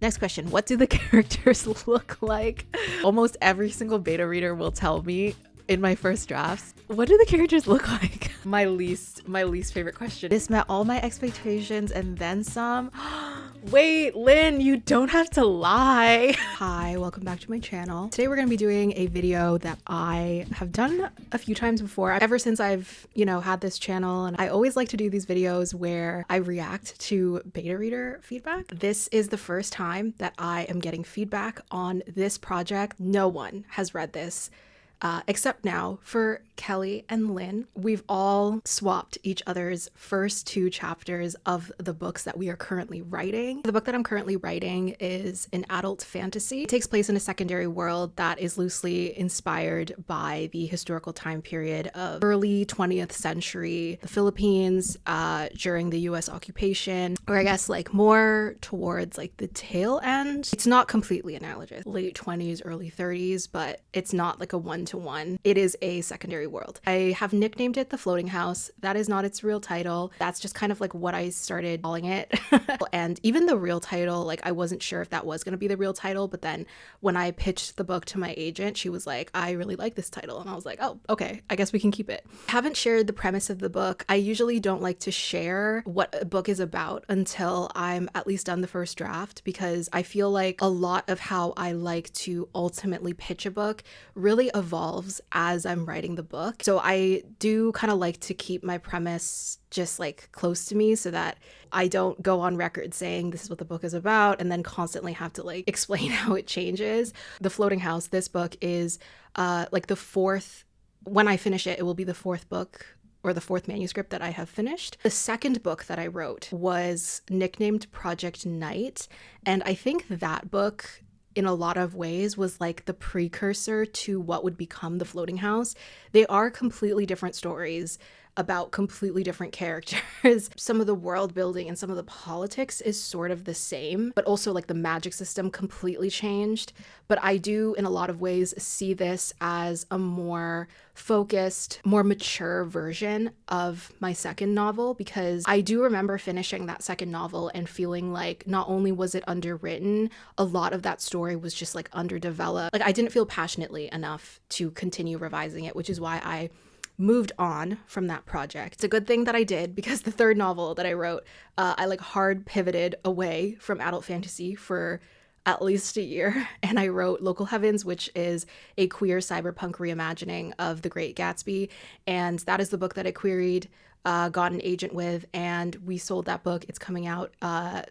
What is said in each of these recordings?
Next question. What do the characters look like? Almost every single beta reader will tell me in my first drafts, what do the characters look like? My least favorite question. This met all my expectations and then some. Wait, Lynn, you don't have to lie. Hi, welcome back to my channel. Today we're gonna be doing a video that I have done a few times before. Ever since I've, had this channel, and I always like to do these videos where I react to beta reader feedback. This is the first time that I am getting feedback on this project. No one has read this. Except now for Kelley and Lynn. We've all swapped each other's first 2 chapters of the books that we are currently writing. The book that I'm currently writing is an adult fantasy. It takes place in a secondary world that is loosely inspired by the historical time period of early 20th century, the Philippines, during the US occupation, or I guess more towards the tail end. It's not completely analogous. Late 20s, early 30s, but it's not a one-to-one. It is a secondary world. I have nicknamed it The Floating House. That is not its real title. That's just kind of what I started calling it. And even the real title, I wasn't sure if that was going to be the real title, but then when I pitched the book to my agent, she was like, I really like this title. And I was like, oh, okay, I guess we can keep it. I haven't shared the premise of the book. I usually don't like to share what a book is about until I'm at least done the first draft, because I feel like a lot of how I like to ultimately pitch a book really evolves as I'm writing the book. So I do kind of like to keep my premise just close to me so that I don't go on record saying this is what the book is about and then constantly have to explain how it changes. The Floating House, this book is the fourth, when I finish it, it will be the 4th book or the 4th manuscript that I have finished. The second book that I wrote was nicknamed Project Night, and I think that book in a lot of ways was the precursor to what would become The Floating House. They are completely different stories about completely different characters. Some of the world building and some of the politics is sort of the same, but also the magic system completely changed. But I do in a lot of ways see this as a more focused, more mature version of my second novel, because I do remember finishing that second novel and feeling not only was it underwritten, a lot of that story was just underdeveloped. I didn't feel passionately enough to continue revising it, which is why I moved on from that project. It's a good thing that I did, because the third novel that I wrote, I hard pivoted away from adult fantasy for at least a year, and I wrote Local Heavens, which is a queer cyberpunk reimagining of The Great Gatsby, and that is the book that I queried, got an agent with, and we sold that book. It's coming out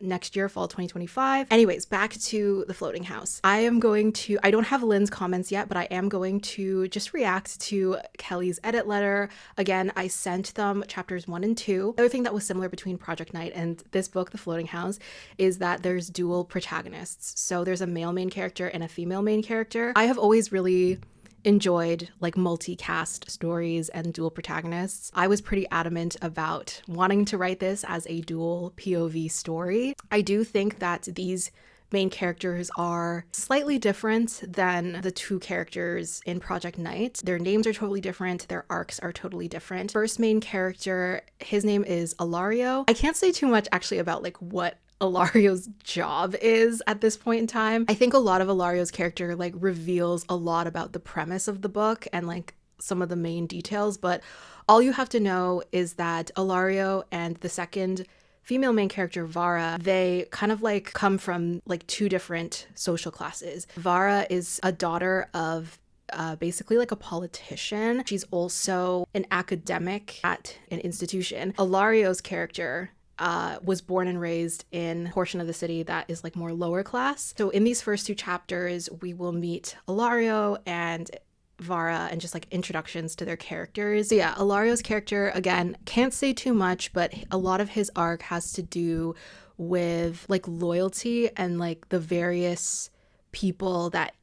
next year, fall 2025. Anyways, back to The Floating House. I don't have Lynn's comments yet, but I am going to just react to Kelley's edit letter. Again, I sent them chapters 1 and 2. The other thing that was similar between Project Night and this book, The Floating House, is that there's dual protagonists. So there's a male main character and a female main character. I have always really enjoyed multicast stories and dual protagonists. I was pretty adamant about wanting to write this as a dual POV story. I do think that these main characters are slightly different than the 2 characters in Project Night. Their names are totally different. Their arcs are totally different. First main character, his name is Ilario. I can't say too much actually about what Ilario's job is at this point in time. I think a lot of Ilario's character reveals a lot about the premise of the book and some of the main details, but all you have to know is that Ilario and the second female main character, Vara, they kind of come from 2 different social classes. Vara is a daughter of basically a politician. She's also an academic at an institution. Ilario's character was born and raised in a portion of the city that is more lower class. So in these first 2 chapters, we will meet Ilario and Vara and just introductions to their characters. So yeah, Ilario's character, again, can't say too much, but a lot of his arc has to do with loyalty and the various people that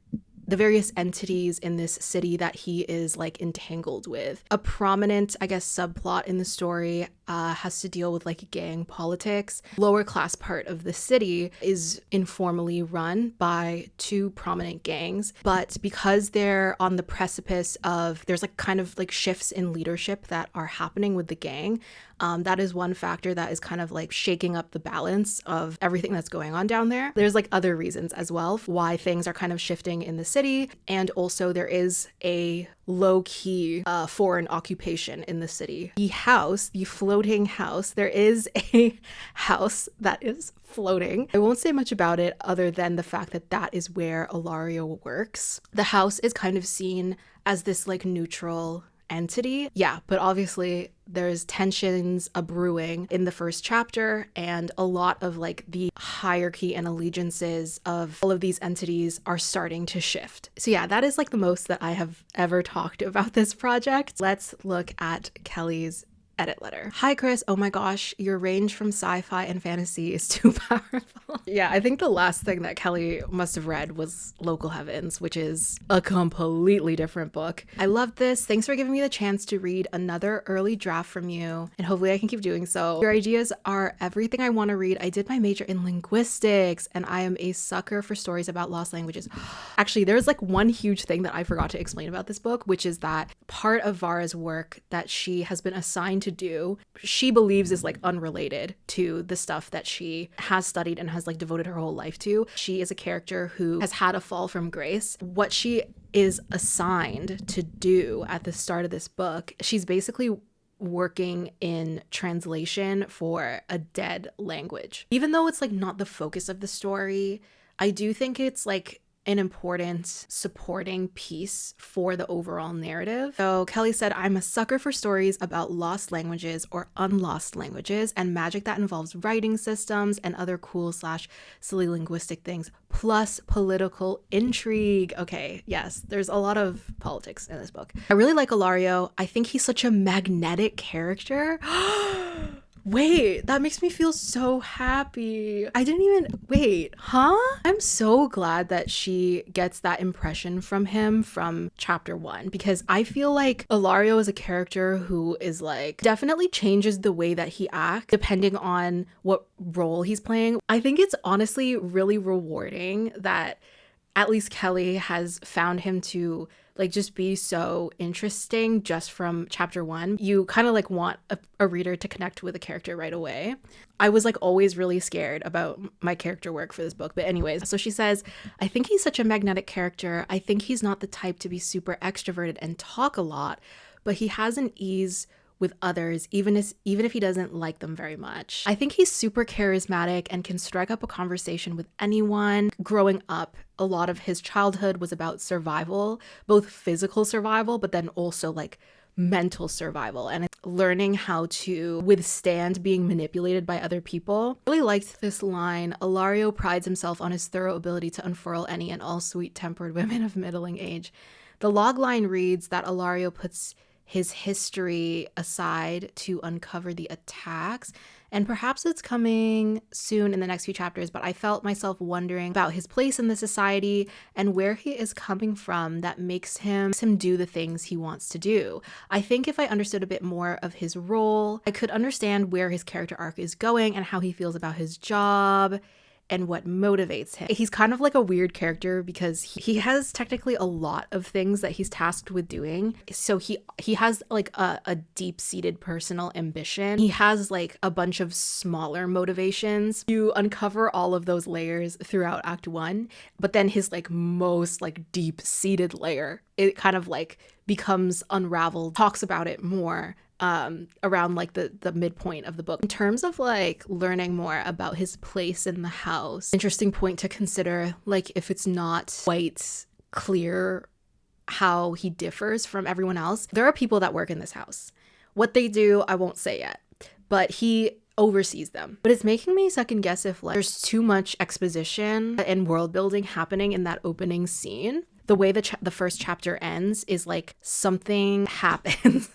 the various entities in this city that he is entangled with. A prominent, I guess, subplot in the story has to deal with like gang politics. Lower class part of the city is informally run by two prominent gangs, but because they're on the precipice of, there's like kind of like shifts in leadership that are happening with the gang. That is one factor that is kind of like shaking up the balance of everything that's going on down there. There's like other reasons as well why things are kind of shifting in the city. And also there is a low-key foreign occupation in the city. The house, the floating house, there is a house that is floating. I won't say much about it other than the fact that that is where Ilario works. The house is kind of seen as this like neutral entity. Yeah, but obviously there's tensions brewing in the first chapter, and a lot of like the hierarchy and allegiances of all of these entities are starting to shift. So yeah, that is like the most that I have ever talked about this project. Let's look at Kelley's edit letter. Hi Kris, oh my gosh, your range from sci-fi and fantasy is too powerful. Yeah, I think the last thing that Kelley must have read was Local Heavens, which is a completely different book. I love this. Thanks for giving me the chance to read another early draft from you, and hopefully I can keep doing so. Your ideas are everything I want to read. I did my major in linguistics, and I am a sucker for stories about lost languages. Actually, there's like one huge thing that I forgot to explain about this book, which is that part of Vara's work that she has been assigned to do, she believes is like unrelated to the stuff that she has studied and has like devoted her whole life to. She is a character who has had a fall from grace. What she is assigned to do at the start of this book, she's basically working in translation for a dead language. Even though it's like not the focus of the story, I do think it's like an important supporting piece for the overall narrative. So Kelley said, I'm a sucker for stories about lost languages or unlost languages and magic that involves writing systems and other cool / silly linguistic things, plus political intrigue. Okay, yes, there's a lot of politics in this book. I really like Ilario. I think he's such a magnetic character. Wait, that makes me feel so happy. I didn't even, wait, huh? I'm so glad that she gets that impression from him from chapter 1, because I feel like Ilario is a character who is like, definitely changes the way that he acts depending on what role he's playing. I think it's honestly really rewarding that at least Kelley has found him to like just be so interesting just from chapter 1. You kind of like want a reader to connect with a character right away. I was like always really scared about my character work for this book. But anyways, so she says, I think he's such a magnetic character. I think he's not the type to be super extroverted and talk a lot, but he has an ease with others, even if he doesn't like them very much. I think he's super charismatic and can strike up a conversation with anyone. Growing up, a lot of his childhood was about survival, both physical survival, but then also like mental survival and learning how to withstand being manipulated by other people. I really liked this line. Ilario prides himself on his thorough ability to unfurl any and all sweet-tempered women of middling age. The log line reads that Ilario puts his history aside to uncover the attacks, and perhaps it's coming soon in the next few chapters, but I felt myself wondering about his place in the society and where he is coming from that makes him do the things he wants to do. I think if I understood a bit more of his role, I could understand where his character arc is going and how he feels about his job and what motivates him. He's kind of like a weird character because he has technically a lot of things that he's tasked with doing. So he has like a deep-seated personal ambition. He has like a bunch of smaller motivations. You uncover all of those layers throughout Act 1, but then his like most like deep-seated layer, it kind of like becomes unraveled, talks about it more around like the midpoint of the book. In terms of like learning more about his place in the house, interesting point to consider, like if it's not quite clear how he differs from everyone else. There are people that work in this house. What they do, I won't say yet, but he oversees them. But it's making me second guess if like there's too much exposition and world building happening in that opening scene. The way the first chapter ends is like something happens.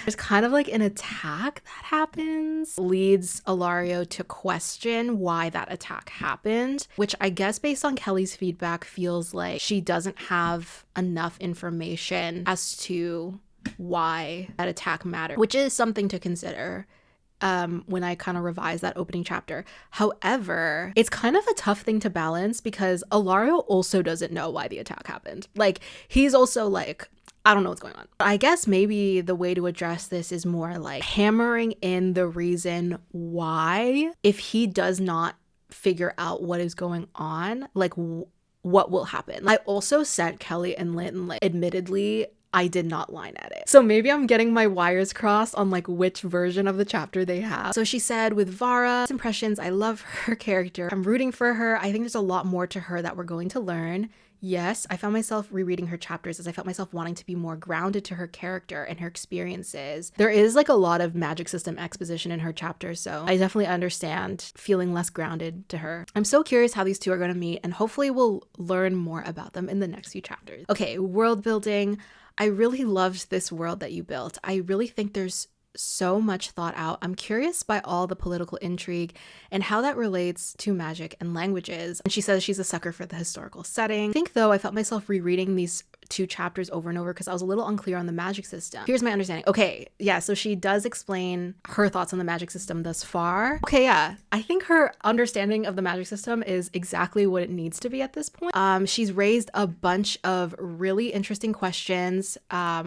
There's kind of like an attack that happens, leads Ilario to question why that attack happened, which I guess based on Kelley's feedback feels like she doesn't have enough information as to why that attack mattered, which is something to consider when I kind of revise that opening chapter. However, it's kind of a tough thing to balance because Ilario also doesn't know why the attack happened. Like, he's also like, I don't know what's going on. I guess maybe the way to address this is more like hammering in the reason why, if he does not figure out what is going on, like what will happen. I also sent Kelley and Lynn, like, admittedly, I did not line edit. So maybe I'm getting my wires crossed on like which version of the chapter they have. So she said, with Vara's impressions, I love her character. I'm rooting for her. I think there's a lot more to her that we're going to learn. Yes, I found myself rereading her chapters as I felt myself wanting to be more grounded to her character and her experiences. There is like a lot of magic system exposition in her chapters, so I definitely understand feeling less grounded to her. I'm so curious how these two are going to meet, and hopefully we'll learn more about them in the next few chapters. Okay, world building. I really loved this world that you built. I really think there's so much thought out. I'm curious by all the political intrigue and how that relates to magic and languages. And she says she's a sucker for the historical setting. I think though I felt myself rereading these 2 chapters over and over because I was a little unclear on the magic system. Here's my understanding. Okay, yeah, so she does explain her thoughts on the magic system thus far. Okay, yeah, I think her understanding of the magic system is exactly what it needs to be at this point. She's raised a bunch of really interesting questions,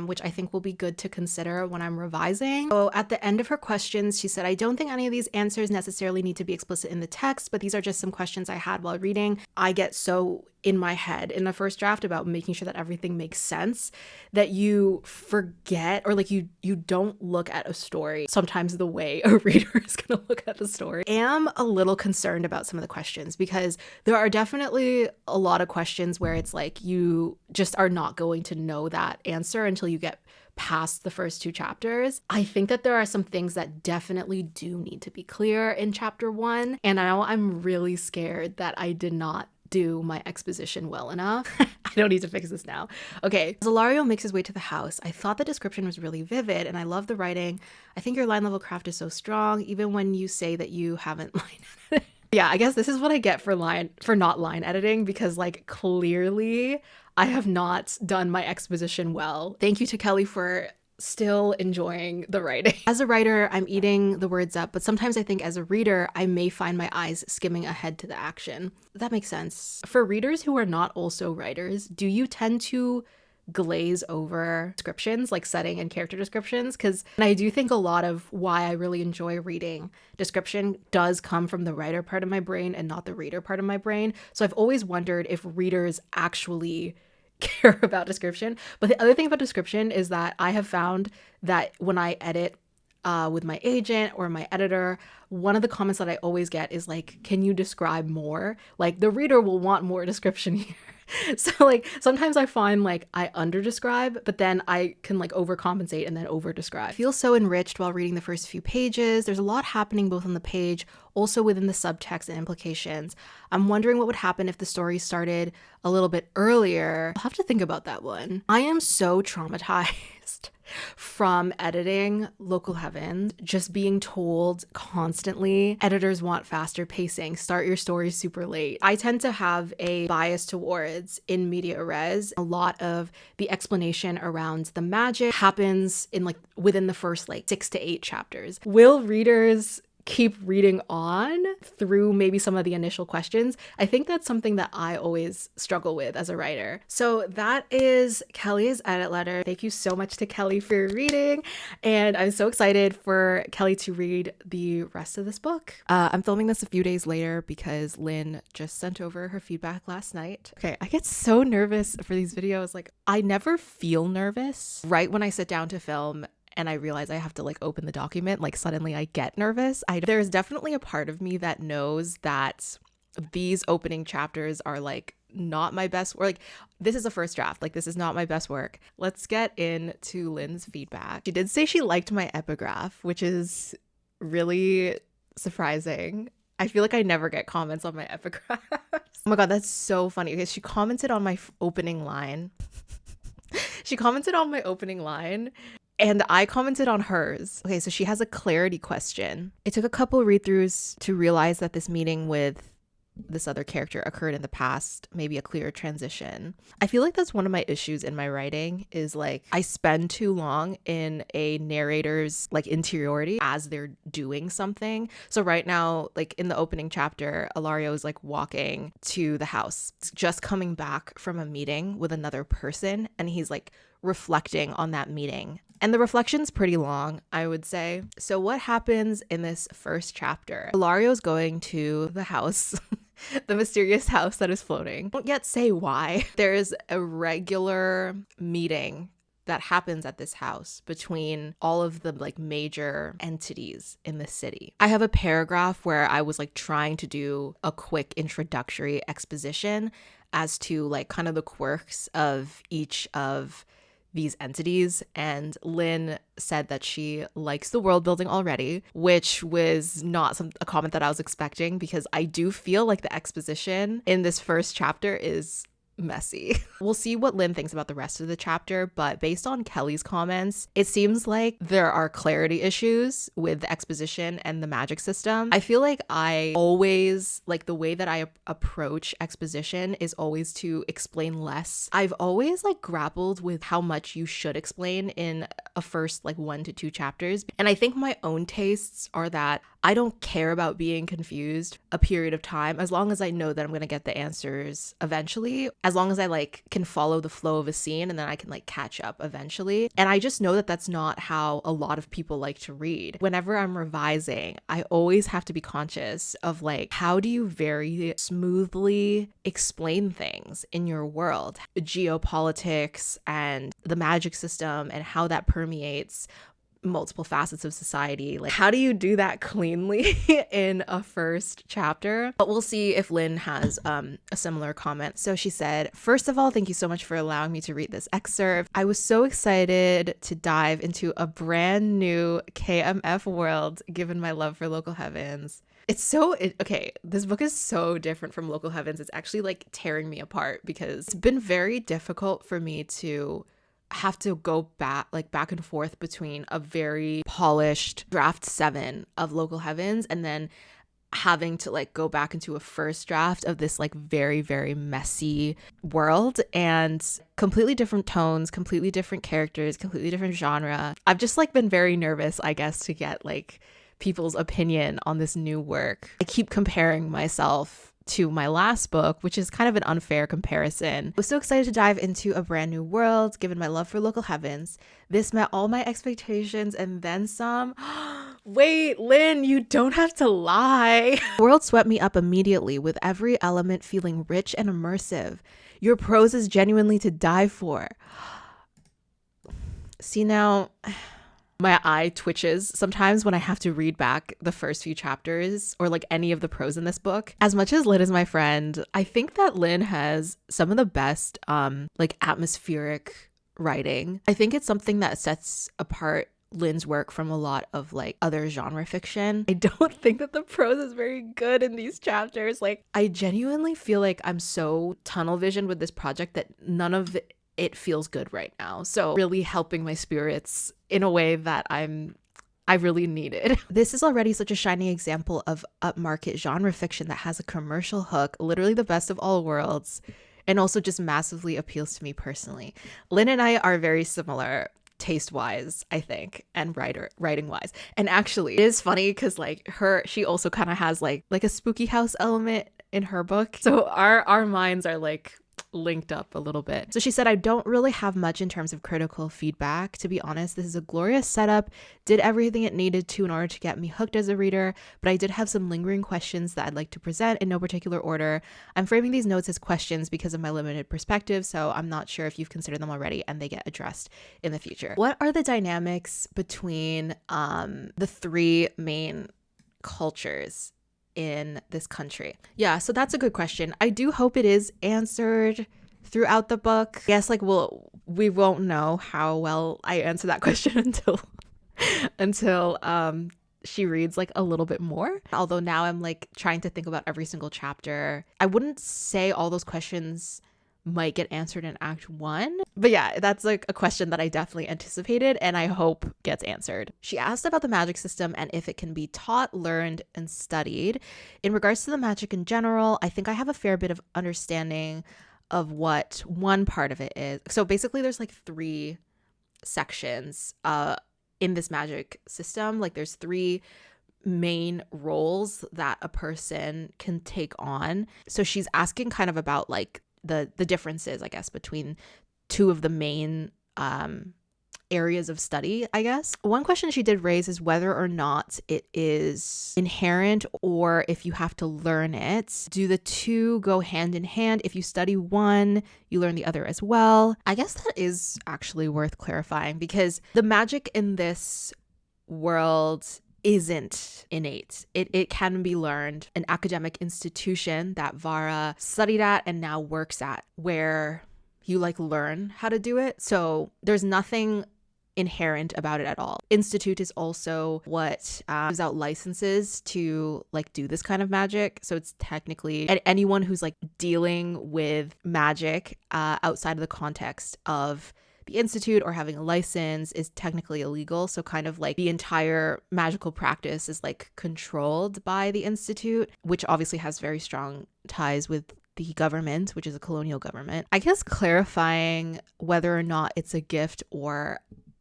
which I think will be good to consider when I'm revising. So at the end of her questions, she said, I don't think any of these answers necessarily need to be explicit in the text, but these are just some questions I had while reading. I get so in my head in the first draft about making sure that everything makes sense that you forget, or like you don't look at a story sometimes the way a reader is going to look at the story. I am a little concerned about some of the questions because there are definitely a lot of questions where it's like you just are not going to know that answer until you get past the first 2 chapters. I think that there are some things that definitely do need to be clear in chapter 1, and now I'm really scared that I did not do my exposition well enough. I don't need to fix this now. Okay, as Ilario makes his way to the house, I thought the description was really vivid and I love the writing. I think your line level craft is so strong, even when you say that you haven't line edited. Yeah, I guess this is what I get for not line editing, because like clearly I have not done my exposition well. Thank you to Kelley for still enjoying the writing. As a writer, I'm eating the words up, but sometimes I think as a reader, I may find my eyes skimming ahead to the action. That makes sense. For readers who are not also writers, do you tend to glaze over descriptions, like setting and character descriptions? Because I do think a lot of why I really enjoy reading description does come from the writer part of my brain and not the reader part of my brain. So I've always wondered if readers actually care about description. But the other thing about description is that I have found that when I edit with my agent or my editor, one of the comments that I always get is like, can you describe more? Like the reader will want more description here. So like sometimes I find like I under describe, but then I can like overcompensate and then over describe. I feel so enriched while reading the first few pages. There's a lot happening both on the page, also within the subtext and implications. I'm wondering what would happen if the story started a little bit earlier. I'll have to think about that one. I am so traumatized from editing Local Heaven, just being told constantly, editors want faster pacing, start your story super late. I tend to have a bias towards in media res. A lot of the explanation around the magic happens in like within the first like 6 to 8 chapters. Will readers keep reading on through maybe some of the initial questions? I think that's something that I always struggle with as a writer. So that is Kelley's edit letter. Thank you so much to Kelley for your reading, and I'm so excited for Kelley to read the rest of this book. I'm filming this a few days later because Lynn just sent over her feedback last night. Okay, I get so nervous for these videos. Like, I never feel nervous right when I sit down to film and I realize I have to like open the document, like suddenly I get nervous. There's definitely a part of me that knows that these opening chapters are like not my best work. Like, this is a first draft. Like, this is not my best work. Let's get into Lynn's feedback. She did say she liked my epigraph, which is really surprising. I feel like I never get comments on my epigraphs. Oh my God, that's so funny. Okay, she commented on my opening line. She commented on my opening line. And I commented on hers. Okay, so she has a clarity question. It took a couple read-throughs to realize that this meeting with this other character occurred in the past, maybe a clearer transition. I feel like that's one of my issues in my writing is like I spend too long in a narrator's like interiority as they're doing something. So right now, like in the opening chapter, Ilario is like walking to the house, just coming back from a meeting with another person, and he's like reflecting on that meeting. And the reflection's pretty long, I would say. So what happens in this first chapter? Ilario's going to the house, the mysterious house that is floating. Don't yet say why. There's a regular meeting that happens at this house between all of the like major entities in the city. I have a paragraph where I was like trying to do a quick introductory exposition as to like kind of the quirks of each of these entities, and Lynn said that she likes the world building already, which was not a comment that I was expecting, because I do feel like the exposition in this first chapter is messy. We'll see what Lynn thinks about the rest of the chapter, but based on Kelly's comments, it seems like there are clarity issues with the exposition and the magic system. I feel like I always, like the way that I approach exposition is always to explain less. I've always like grappled with how much you should explain in a first like 1 to 2 chapters. And I think my own tastes are that I don't care about being confused a period of time, as long as I know that I'm going to get the answers eventually, as long as I like can follow the flow of a scene and then I can like catch up eventually. And I just know that that's not how a lot of people like to read. Whenever I'm revising, I always have to be conscious of like, how do you very smoothly explain things in your world? Geopolitics and the magic system and how that permeates multiple facets of society. Like, how do you do that cleanly in a first chapter? But we'll see if Lynn has a similar comment. So she said, first of all, thank you so much for allowing me to read this excerpt. I was so excited to dive into a brand new KMF world, given my love for Local Heavens. Okay, this book is so different from Local Heavens. It's actually like tearing me apart, because it's been very difficult for me to have to go back and forth between a very polished draft 7 of Local Heavens and then having to like go back into a first draft of this like very, very messy world, and completely different tones, completely different characters, completely different genre. I've just like been very nervous, I guess, to get like people's opinion on this new work. I keep comparing myself to my last book, which is kind of an unfair comparison. I was so excited to dive into a brand new world, given my love for Local Heavens. This met all my expectations and then some. Wait, Lynn, you don't have to lie. The world swept me up immediately, with every element feeling rich and immersive. Your prose is genuinely to die for. See, now my eye twitches sometimes when I have to read back the first few chapters or like any of the prose in this book. As much as Lynn is my friend, I think that Lynn has some of the best like atmospheric writing. I think it's something that sets apart Lynn's work from a lot of like other genre fiction. I don't think that the prose is very good in these chapters. Like, I genuinely feel like I'm so tunnel visioned with this project that none of it feels good right now. So really helping my spirits in a way that I really needed. This is already such a shining example of upmarket genre fiction that has a commercial hook, literally the best of all worlds, and also just massively appeals to me personally. Lynn and I are very similar taste-wise, I think, and writing-wise. And actually, it is funny because like she also kind of has like a spooky house element in her book. So our minds are like linked up a little bit. So she said, I don't really have much in terms of critical feedback. To be honest, this is a glorious setup, did everything it needed to in order to get me hooked as a reader, but I did have some lingering questions that I'd like to present in no particular order. I'm framing these notes as questions because of my limited perspective, so I'm not sure if you've considered them already and they get addressed in the future. What are the dynamics between the 3 main cultures in this country? Yeah, so that's a good question. I do hope it is answered throughout the book. I guess like we won't know how well I answer that question until she reads like a little bit more. Although now I'm like trying to think about every single chapter. I wouldn't say all those questions might get answered in Act 1. But yeah, that's like a question that I definitely anticipated and I hope gets answered. She asked about the magic system and if it can be taught, learned, and studied. In regards to the magic in general, I think I have a fair bit of understanding of what one part of it is. So basically there's like 3 sections in this magic system. Like there's 3 main roles that a person can take on. So she's asking kind of about like the differences, I guess, between 2 of the main areas of study, I guess. One question she did raise is whether or not it is inherent or if you have to learn it. Do the 2 go hand in hand? If you study one, you learn the other as well. I guess that is actually worth clarifying because the magic in this world isn't innate. It can be learned. An academic institution that Vara studied at and now works at where you like learn how to do it. So there's nothing inherent about it at all. Institute is also what gives out licenses to like do this kind of magic. So it's technically anyone who's like dealing with magic outside of the context of the institute or having a license is technically illegal. So kind of like the entire magical practice is like controlled by the institute, which obviously has very strong ties with the government, which is a colonial government. I guess clarifying whether or not it's a gift or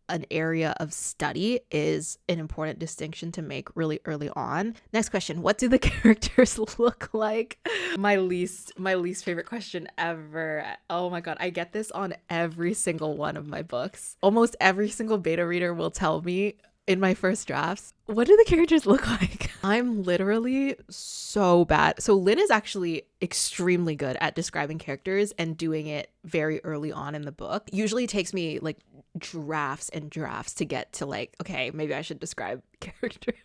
an area of study is an important distinction to make really early on. Next question, what do the characters look like? My least favorite question ever. Oh my god, I get this on every single one of my books. Almost every single beta reader will tell me in my first drafts, what do the characters look like? I'm literally so bad. So Lynn is actually extremely good at describing characters and doing it very early on in the book. Usually it takes me like drafts and drafts to get to like, okay, maybe I should describe characters.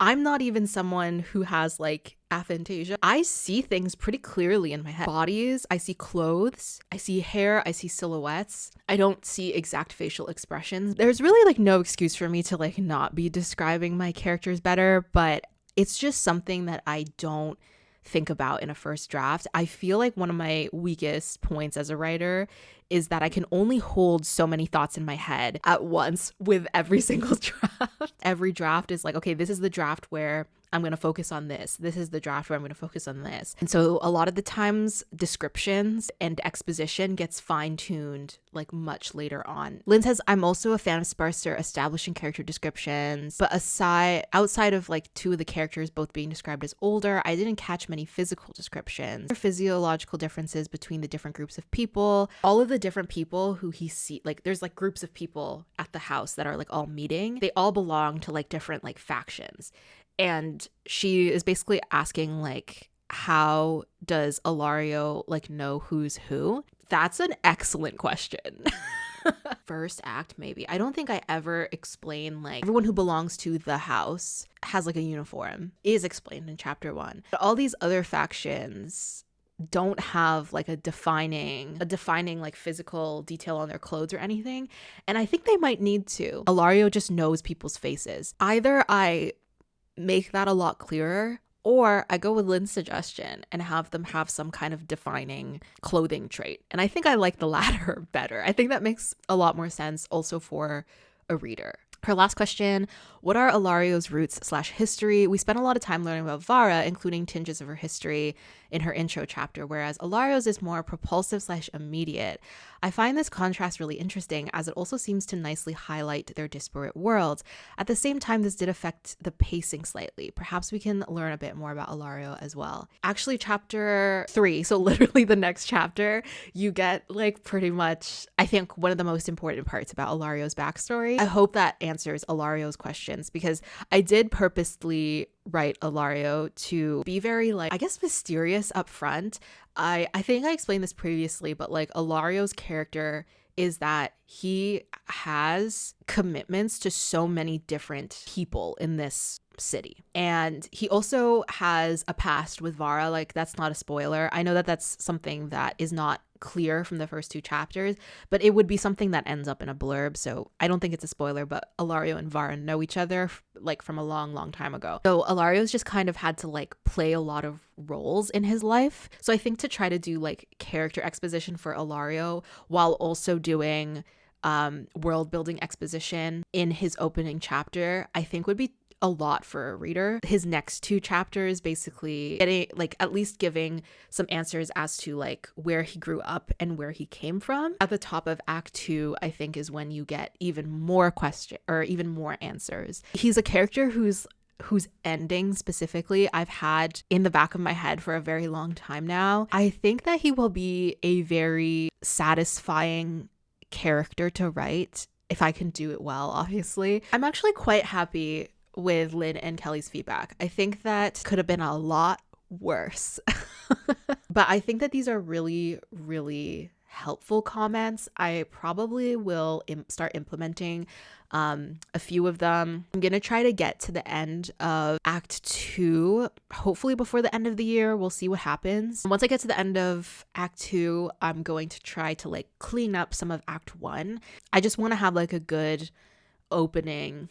I'm not even someone who has like aphantasia. I see things pretty clearly in my head. Bodies, I see clothes, I see hair, I see silhouettes. I don't see exact facial expressions. There's really like no excuse for me to like not be describing my characters better, but it's just something that I don't think about in a first draft. I feel like one of my weakest points as a writer is that I can only hold so many thoughts in my head at once with every single draft. Every draft is like, okay, this is the draft where I'm going to focus on this. This is the draft where I'm going to focus on this. And so a lot of the times descriptions and exposition gets fine-tuned like much later on. Lynn says, I'm also a fan of sparser establishing character descriptions, but outside of like 2 of the characters both being described as older, I didn't catch many physical descriptions or physiological differences between the different groups of people. All of the different people who he sees, like there's like groups of people at the house that are like all meeting. They all belong to like different like factions. And she is basically asking like, how does Ilario like know who's who? That's an excellent question. First act, maybe. I don't think I ever explain like everyone who belongs to the house has like a uniform is explained in chapter 1. But all these other factions don't have like a defining like physical detail on their clothes or anything. And I think they might need to. Ilario just knows people's faces. Either I make that a lot clearer, or I go with Lynn's suggestion and have them have some kind of defining clothing trait. And I think I like the latter better. I think that makes a lot more sense also for a reader. Her last question, what are Ilario's roots/history? We spent a lot of time learning about Vara, including tinges of her history in her intro chapter, whereas Ilario's is more propulsive/immediate. I find this contrast really interesting as it also seems to nicely highlight their disparate worlds. At the same time, this did affect the pacing slightly. Perhaps we can learn a bit more about Ilario as well. Actually, chapter 3, so literally the next chapter, you get like pretty much, I think, one of the most important parts about Ilario's backstory. I hope that answers Ilario's questions because I did purposely write Ilario to be very like, I guess, mysterious up front. I think I explained this previously, but like Ilario's character is that he has commitments to so many different people in this City. And he also has a past with Vara. Like, that's not a spoiler. I know that that's something that is not clear from the first 2 chapters, but it would be something that ends up in a blurb, so I don't think it's a spoiler. But Ilario and Vara know each other like from a long time ago, so Ilario's just kind of had to like play a lot of roles in his life. So I think to try to do like character exposition for Ilario while also doing world building exposition in his opening chapter, I think would be a lot for a reader. His next 2 chapters basically getting like at least giving some answers as to like where he grew up and where he came from. At the top of Act 2, I think, is when you get even more question or even more answers. He's a character whose ending specifically I've had in the back of my head for a very long time now. I think that he will be a very satisfying character to write if I can do it well, obviously. I'm actually quite happy with Lynn and Kelley's feedback. I think that could have been a lot worse. But I think that these are really, really helpful comments. I probably will start implementing a few of them. I'm gonna try to get to the end of Act 2, hopefully before the end of the year. We'll see what happens. Once I get to the end of Act 2, I'm going to try to like clean up some of Act 1. I just want to have like a good opening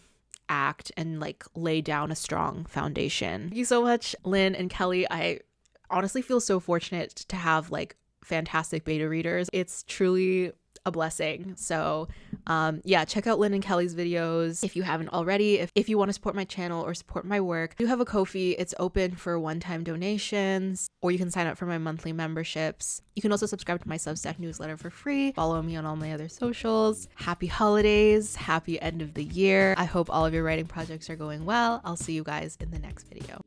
act and like lay down a strong foundation. Thank you so much, Lynn and Kelley. I honestly feel so fortunate to have like fantastic beta readers. It's truly a blessing. So yeah, check out Lynn and Kelley's videos if you haven't already. If you want to support my channel or support my work, I do have a Ko-fi. It's open for one-time donations, or you can sign up for my monthly memberships. You can also subscribe to my Substack newsletter for free. Follow me on all my other socials. Happy holidays, happy end of the year. I hope all of your writing projects are going well. I'll see you guys in the next video.